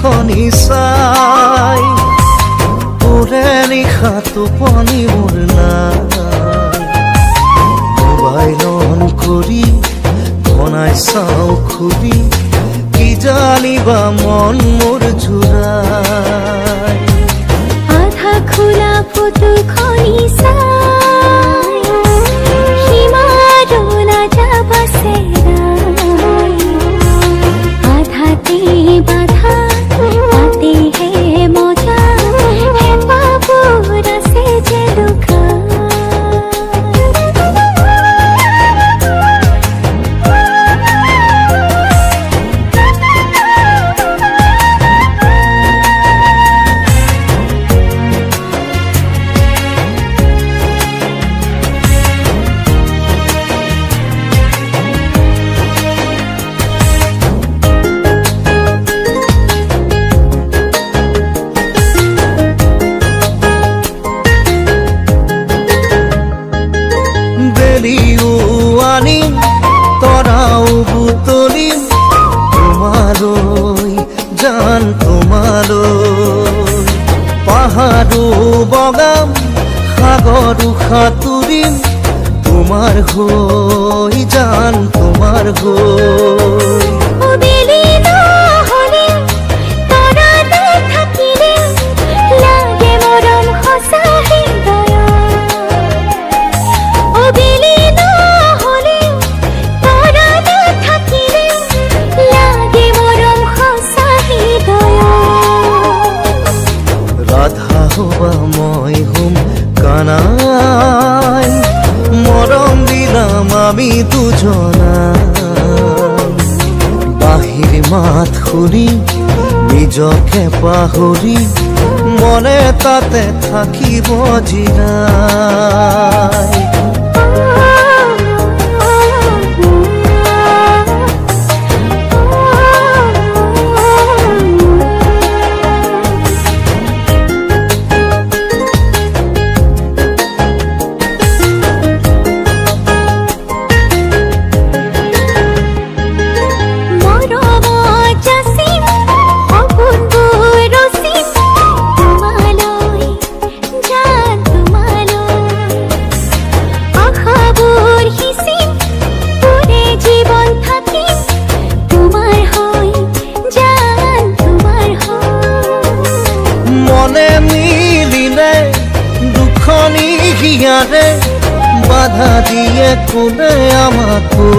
খনি চাই ওৰে নিশা টোপনি মোৰ নাই মোবাইল অন কৰি বনাই চাও খুলি কি জানিবা মন মোৰ জোৰাই আধা খোলা ফটো খনি চাই সীমাৰো নাযাব চেৰাই আধাতে বাধা তাতেহে মজা হেঁপাহবোৰ আছে যে লুকাই তৰাও বুটলিম তোমালৈ জান তোমালৈ পাহাৰো বগাম সাগৰো সাঁতুৰিম তোমাৰ হৈ জান তোমাৰ হৈ মই হুম কানাই মৰম দিলাম আমি দুজনা বাহিৰ মাত শুনি নিজকে পাহৰি মনে তাতে থাকিব জিৰাই বাধা দিয়ে কোনে আমাকো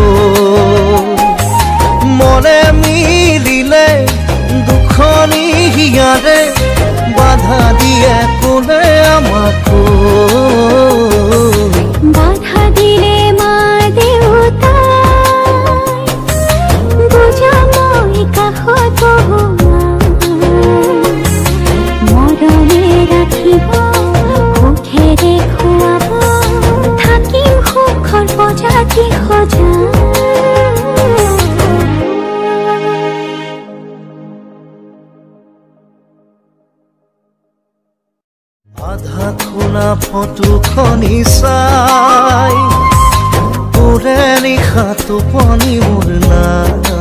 মনে মিলিলে দুখনি হিয়ারে বাধা দিয়ে কোনে আমাকো বাধা দিলে মা দেউতা বুঝা মই কাষত বহু মৰমে ৰাখিব মুখে দেখুৱাব থাকিম সুখৰ প্ৰজাতি সজা আধা খোলা ফটো খনি চাই ওৰে নিশা টোপনি মোৰ নাই